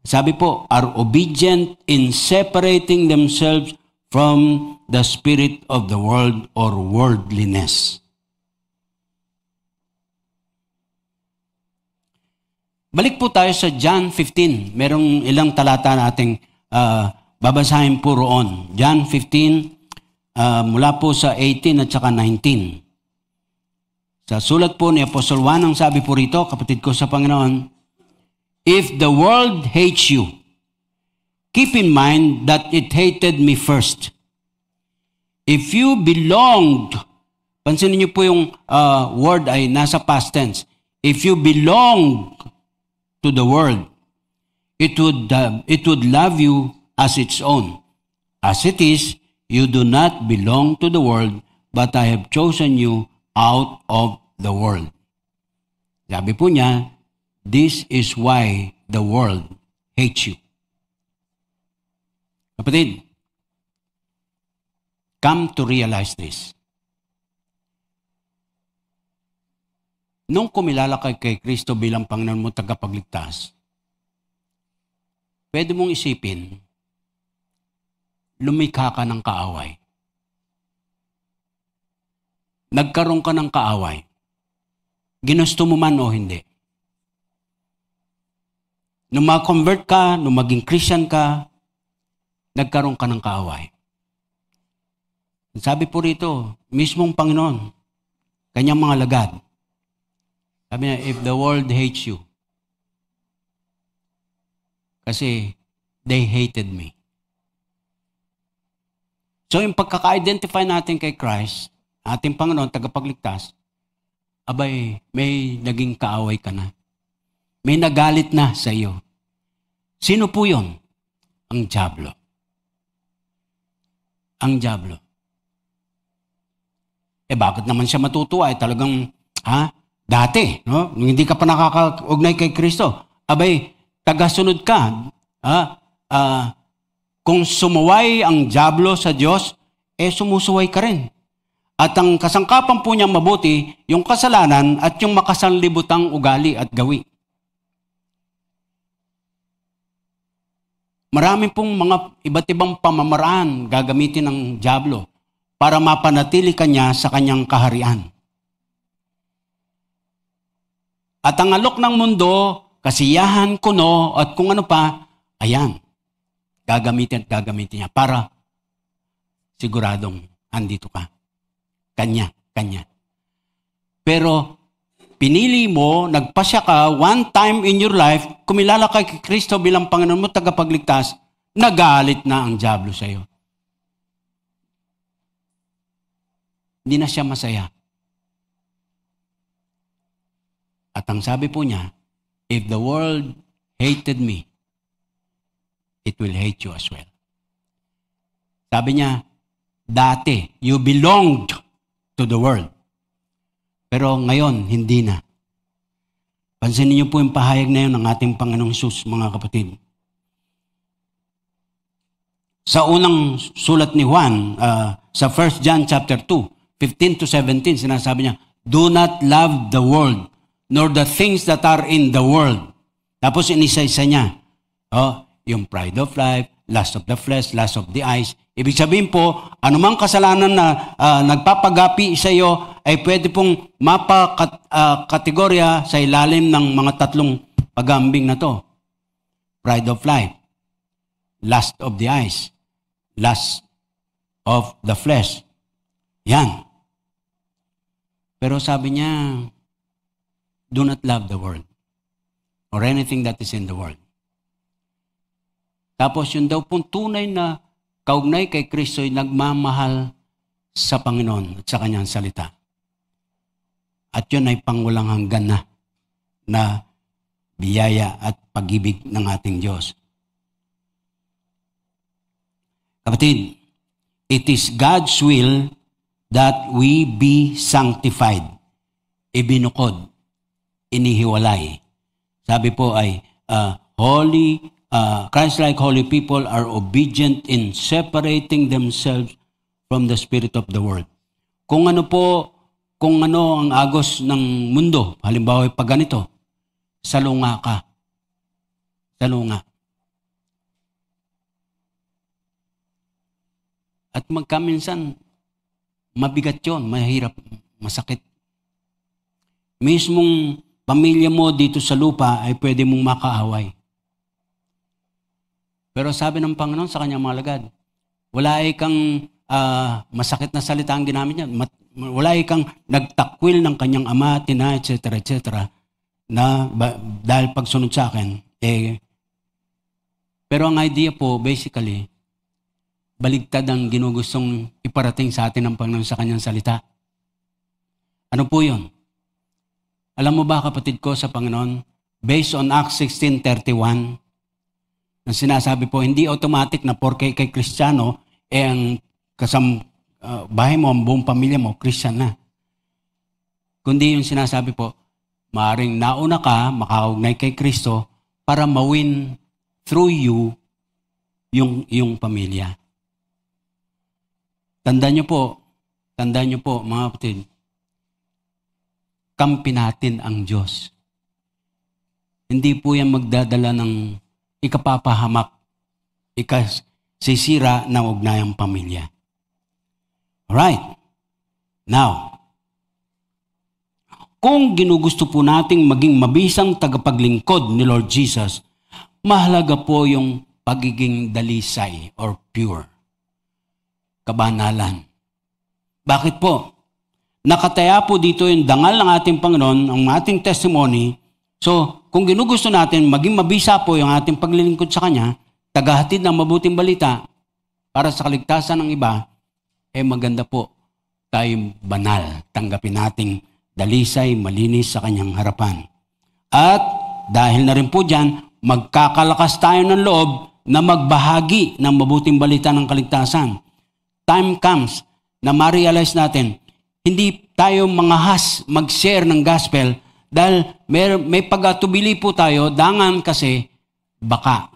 Sabi po, are obedient in separating themselves from the spirit of the world or worldliness. Balik po tayo sa John 15. Merong ilang talata nating babasahin po roon. John 15, mula po sa 18 at saka 19. Sa sulat po ni Apostle Juan, ang sabi po rito, kapatid ko sa Panginoon, if the world hates you, keep in mind that it hated me first. If you belonged, pansinin niyo po yung word ay nasa past tense. If you belonged to the world, it would love you as its own. As it is, you do not belong to the world, but I have chosen you out of the world. Sabi po niya, this is why the world hates you. Kapatid, come to realize this. Nung kumilala kay Kristo bilang Panginoon mo tagapagligtas, pwede mong isipin, lumikha ka ng kaaway. Nagkaroon ka ng kaaway. Ginusto mo man o hindi. Nung ma-convert ka, nung maging Christian ka, nagkaroon ka ng kaaway. Sabi po rito, mismong Panginoon, kanyang mga lagad, sabi niya, if the world hates you, kasi they hated me. So yung pagkaka-identify natin kay Christ, ating Panginoon, tagapagligtas, abay, may naging kaaway ka na. May nagalit na sa iyo. Sino po yun? Ang dyablo. Ang dyablo. Bakit naman siya matutuwa? Talagang, dati, no? Nung hindi ka pa nakakaugnay kay Kristo, abay, tagasunod ka. Kung sumuway ang dyablo sa Diyos, sumusuway ka rin. At ang kasangkapan po niya mabuti, yung kasalanan at yung makasanlibutang ugali at gawi. Marami pong mga iba't ibang pamamaraan gagamitin ng dyablo para mapanatili kanya sa kanyang kaharian. At ang alok ng mundo, kasiyahan, kuno, at kung ano pa, ayan, gagamitin niya para siguradong andito ka. Kanya. Pero pinili mo, nagpasya ka, one time in your life, kumilala kay Kristo bilang Panginoon mo, tagapagligtas, nagalit na ang dyablo sa iyo. Hindi na siya masaya. At ang sabi po niya, if the world hated me, it will hate you as well. Sabi niya, dati, you belonged to the world. Pero ngayon, hindi na. Pansinin niyo po yung pahayag na yun ng ating Panginoong Hesus, mga kapatid. Sa unang sulat ni Juan, sa 1 John chapter 2, 15 to 17, sinasabi niya, do not love the world, nor the things that are in the world. Tapos inisa-isa niya, yung pride of life, lust of the flesh, lust of the eyes. Ibig sabihin po, anumang kasalanan na nagpapagapi sa iyo ay pwede pong mapakategorya sa ilalim ng mga tatlong pag-aambing na to. pride of life, lust of the eyes, lust of the flesh. Yan. Pero sabi niya, do not love the world or anything that is in the world. Tapos yun daw pong tunay na kaugnay kay Kristo ay nagmamahal sa Panginoon at sa kanyang salita. At yun ay pangwalang hanggan na biyaya at pag-ibig ng ating Diyos. Kapatid, it is God's will that we be sanctified. Ibinukod, inihiwalay. Sabi po ay, Christ-like holy people are obedient in separating themselves from the spirit of the world. Kung ano ang agos ng mundo, halimbawa pag ganito, salunga ka. Salunga. At magkaminsan, mabigat yun, mahirap, masakit. Mismong pamilya mo dito sa lupa ay pwede mong makaaway. Pero sabi ng Panginoon sa kanyang mga alagad, wala kang masakit na salita ang ginamit niya. Wala kang nagtakwil ng kanyang ama, tina, etc., etc., na dahil pagsunod sa akin. Pero ang idea po, basically, baligtad ang ginugustong iparating sa atin ng Panginoon sa kanyang salita. Ano po yun? Alam mo ba, kapatid ko sa Panginoon, based on Acts 16:31, na sinasabi po, hindi automatic na porke kay Kristiyano, ang bahay mo, ang buong pamilya mo, Christian na. Kundi yung sinasabi po, maaaring nauna ka, makaugnay kay Kristo, para mawin through you yung pamilya. Tandaan niyo po, mga kapatid, kampi natin ang Diyos. Hindi po yan magdadala ng ikapapahamak, ikasisira ng ugnayang pamilya. Alright. Now, kung ginugusto po nating maging mabisang tagapaglingkod ni Lord Jesus, mahalaga po yung pagiging dalisay or pure. Kabanalan. Bakit po? Nakataya po dito yung dangal ng ating Panginoon, ang ating testimony. So, kung ginugusto natin, maging mabisa po yung ating paglilingkod sa Kanya, tagahatid ng mabuting balita para sa kaligtasan ng iba, maganda po tayong banal. Tanggapin nating dalisay, malinis sa Kanyang harapan. At dahil na rin po dyan, magkakalakas tayo ng loob na magbahagi ng mabuting balita ng kaligtasan. Time comes na ma-realize natin, hindi tayo mangahas mag-share ng gospel dahil may pag-atubili po tayo, dangan kasi baka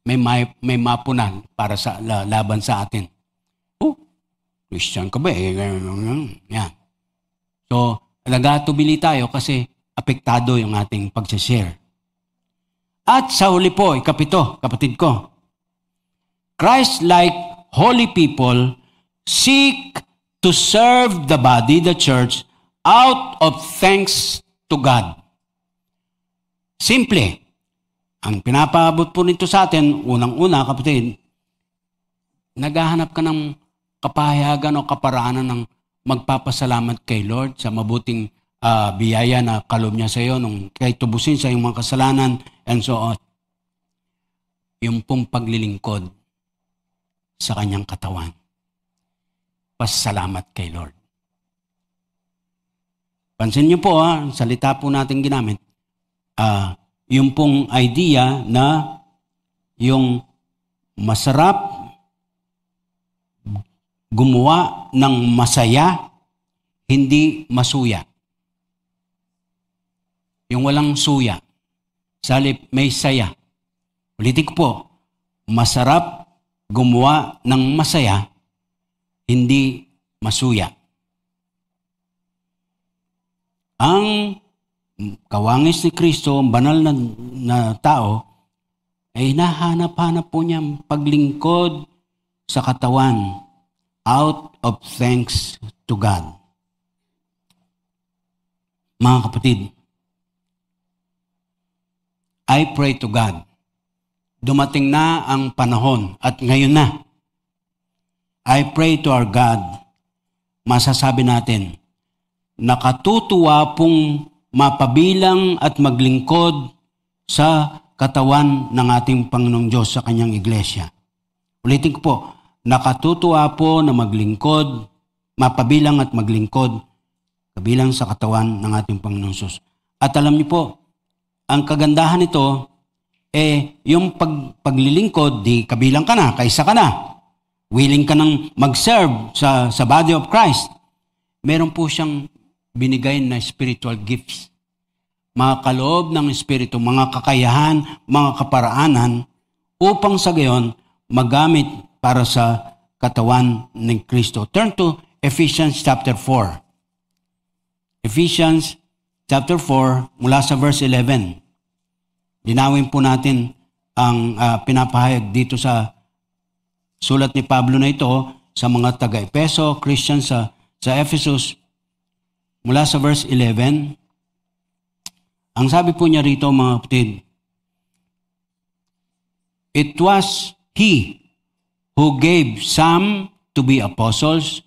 may mapunan para sa laban sa atin. Christian ka ba? Yan. So, nag-atubili tayo kasi apektado yung ating pag-share. At sa huli po, ikapito, kapatid ko, Christ-like holy people seek to serve the body, the church, out of thanks to God. Simple. Ang pinapaabot po nito sa atin, unang-una, kapatid, naghahanap ka ng kapahayagan o kaparaanan ng magpapasalamat kay Lord sa mabuting biyaya na kaloob niya sa iyo nung kay tubusin sa iyong mga kasalanan and so on. Yung pong paglilingkod sa kanyang katawan. Pasalamat kay Lord. Pansin niyo po, salita po natin ginamit, yung pong idea na yung masarap gumawa ng masaya, hindi masuya. Yung walang suya. Salip may saya. Ulitin ko po, masarap gumawa ng masaya, hindi masuya. Ang kawangis ni Kristo, ang banal na tao, ay nahanap-hanap po niya paglingkod sa katawan out of thanks to God. Mga kapatid, I pray to God. Dumating na ang panahon at ngayon na. I pray to our God. Masasabi natin, nakatutuwa pong mapabilang at maglingkod sa katawan ng ating Panginoong Diyos sa kanyang iglesia. Ulitin ko po, nakatutuwa po na maglingkod, mapabilang at maglingkod kabilang sa katawan ng ating Panginoong Diyos. At alam niyo po, ang kagandahan nito, yung paglilingkod, di kabilang ka na, kaisa ka na. Willing ka nang mag-serve sa body of Christ. Meron po siyang binigay na spiritual gifts. Mga kaloob ng Espiritu, mga kakayahan, mga kaparaanan, upang sa gayon magamit para sa katawan ng Kristo. Turn to Ephesians chapter 4. Ephesians chapter 4, mula sa verse 11. Linawin po natin ang pinapahayag dito sa sulat ni Pablo na ito sa mga taga-Epeso, Christian sa Ephesus. Mula sa verse 11, ang sabi po niya rito, mga kapatid, it was He who gave some to be apostles,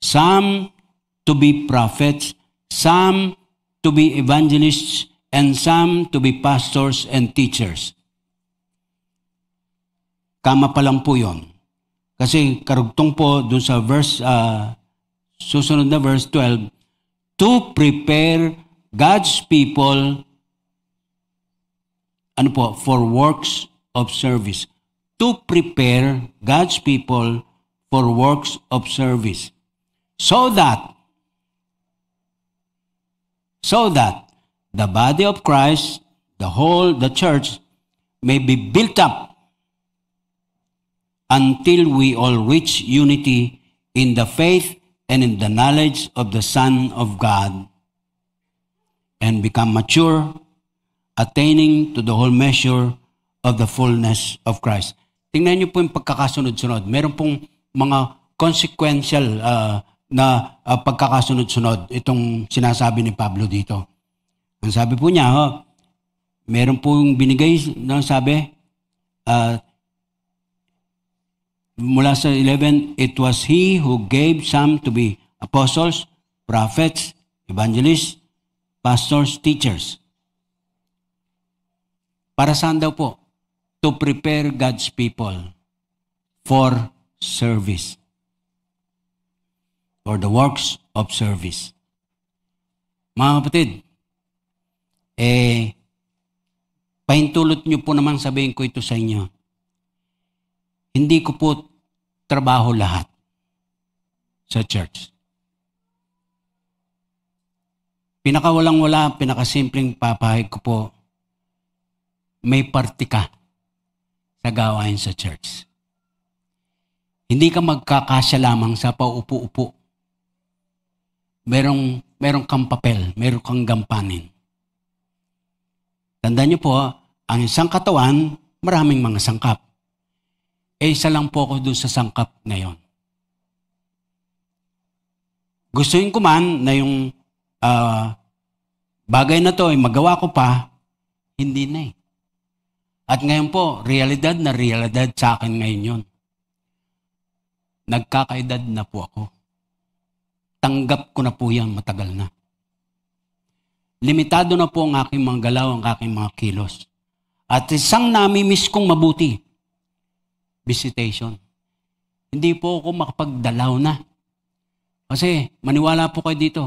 some to be prophets, some to be evangelists, and some to be pastors and teachers. Kama pa lang po yun. Kasi karugtong po dun sa verse, susunod na verse 12, to prepare God's people for works of service. To prepare God's people for works of service. So that the body of Christ, the church, may be built up until we all reach unity in the faith and in the knowledge of the Son of God, and become mature, attaining to the whole measure of the fullness of Christ. Tingnan niyo po yung pagkakasunod-sunod. Meron pong mga consequential na pagkakasunod-sunod itong sinasabi ni Pablo dito. Ang sabi po niya, meron po yung binigay na sabi, mula sa 11, it was He who gave some to be apostles, prophets, evangelists, pastors, teachers. Para saan daw po? To prepare God's people for service. For the works of service. Mga kapatid, pahintulot niyo po naman sabihin ko ito sa inyo. Hindi ko po trabaho lahat sa church. Pinakawalang-wala, pinakasimpleng papahayag ko po, may party ka sa gawain sa church. Hindi ka magkakasya lamang sa paupo-upo. Merong kang papel, meron kang gampanin. Tandaan niyo po, ang isang katawan, maraming mga sangkap. Isa lang po ako dun sa sangkap na yon. Gustuin ko man na yung bagay na to ay magawa ko pa, hindi na eh. At ngayon po, realidad na realidad sa akin ngayon yon. Nagkakaedad na po ako. Tanggap ko na po yan matagal na. Limitado na po ang aking mga galaw, ang aking mga kilos. At isang nami-miss kong mabuti, visitation. Hindi po ako makapagdalaw na. Kasi maniwala po kayo dito.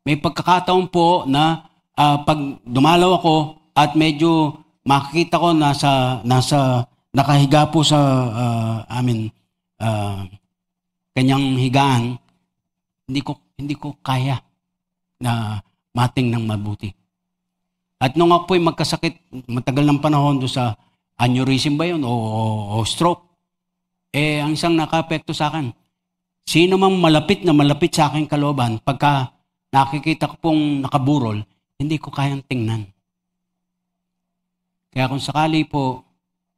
May pagkakataon po na pag dumalaw ako at medyo makikita ko nasa nakahiga po sa kanyang higaan, hindi ko kaya na mating ng mabuti. At nung ako po'y magkasakit, matagal ng panahon doon sa aneurysm ba yun o stroke, ang isang naka-apekto sa akin, sino mang malapit sa aking kalooban, pagka nakikita ko pong nakaburol, hindi ko kayang tingnan. Kaya kung sakali po,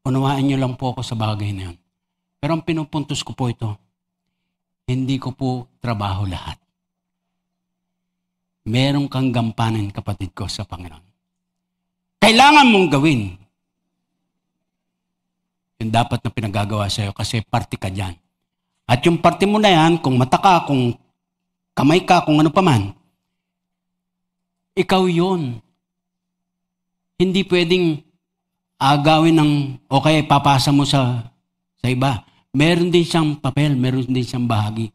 unawain niyo lang po ako sa bagay na yun. Pero ang pinupuntos ko po ito, hindi ko po trabaho lahat. Meron kang gampanin, kapatid ko, sa Panginoon. Kailangan mong gawin. yung dapat na pinagagawa sa'yo kasi parte ka dyan. At yung parte mo na yan, kung mata ka, kung kamay ka, kung ano paman, ikaw yun. Hindi pwedeng agawin ng, okay, papasa mo sa iba. Meron din siyang papel, meron din siyang bahagi.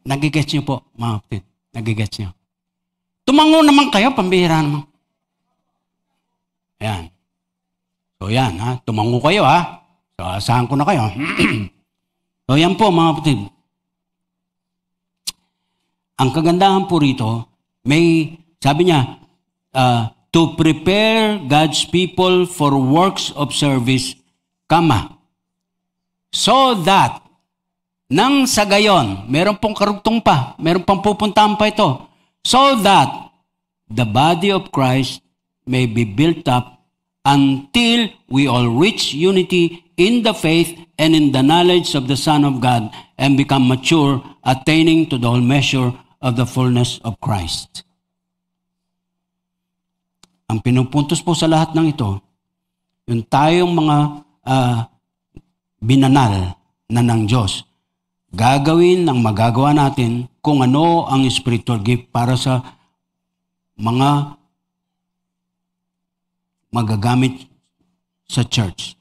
Nagigets niyo po, mga kapatid. Nagigets niyo. Tumango naman kayo, pambihira naman. Ayan. So yan, ha? Tumango kayo, ha? So, asahan ko na kayo. So yan po, mga kapatid. Ang kagandahan po rito, may, sabi niya, to prepare God's people for works of service, so that, nang sa gayon, meron pong karugtong pa, meron pang pupuntahan pa ito, so that the body of Christ may be built up until we all reach unity in the faith and in the knowledge of the Son of God and become mature, attaining to the whole measure of the fullness of Christ. Ang pinupuntos po sa lahat ng ito, yung tayong mga binanal na ng Diyos, gagawin ang magagawa natin kung ano ang spiritual gift para sa mga magagamit sa church.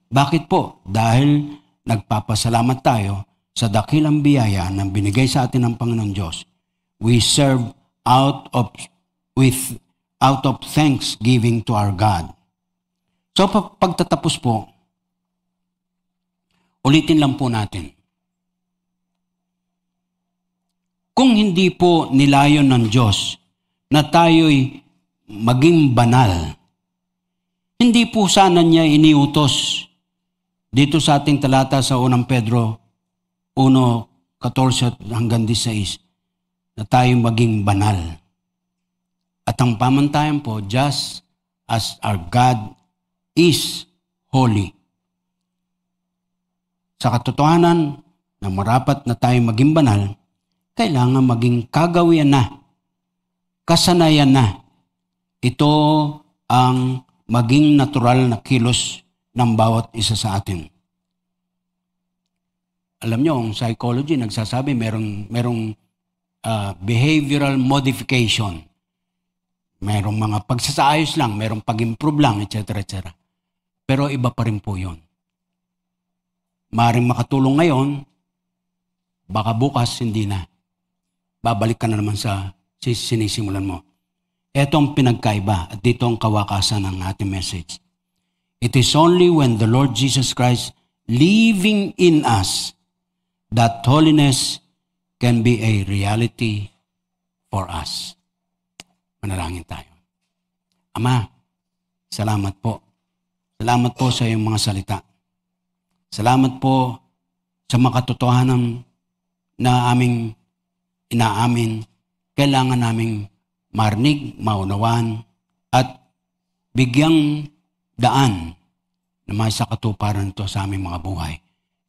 Bakit po? Dahil nagpapasalamat tayo sa dakilang biyaya na binigay sa atin ng Panginoon Diyos. We serve out of thanksgiving to our God. So pagtatapos po, ulitin lang po natin. Kung hindi po nilayon ng Diyos na tayo'y maging banal, hindi po sana niya iniutos dito sa ating talata sa 1 Pedro 1:14 hanggang 16 na tayong maging banal. At ang pamantayan po, just as our God is holy. Sa katotohanan na marapat na tayong maging banal, kailangan maging kagawian na, kasanayan na. Ito ang maging natural na kilos ng bawat isa sa atin. Alam niyo, ang psychology nagsasabi merong behavioral modification. Merong mga pagsasaayos lang, merong pag-improve lang, etc. etc. Pero iba pa rin po yun. Maaaring makatulong ngayon, baka bukas hindi na. Babalik ka na naman sa sinisimulan mo. Ito ang pinagkaiba at dito ang kawakasan ng ating message. It is only when the Lord Jesus Christ living in us that holiness can be a reality for us. Manalangin tayo. Ama, salamat po. Salamat po sa iyong mga salita. Salamat po sa mga katotohanan na aming inaamin. Kailangan naming marinig, maunawan, at bigyang daan na may sa katuparan ito sa aming mga buhay.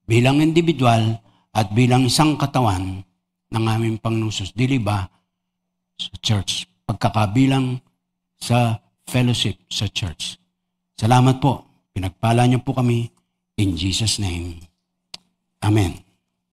Bilang individual at bilang isang katawan ng aming Panginoong Hesus, dili ba sa church, pagkakabilang sa fellowship sa church. Salamat po. Pinagpala niyo po kami in Jesus' name. Amen.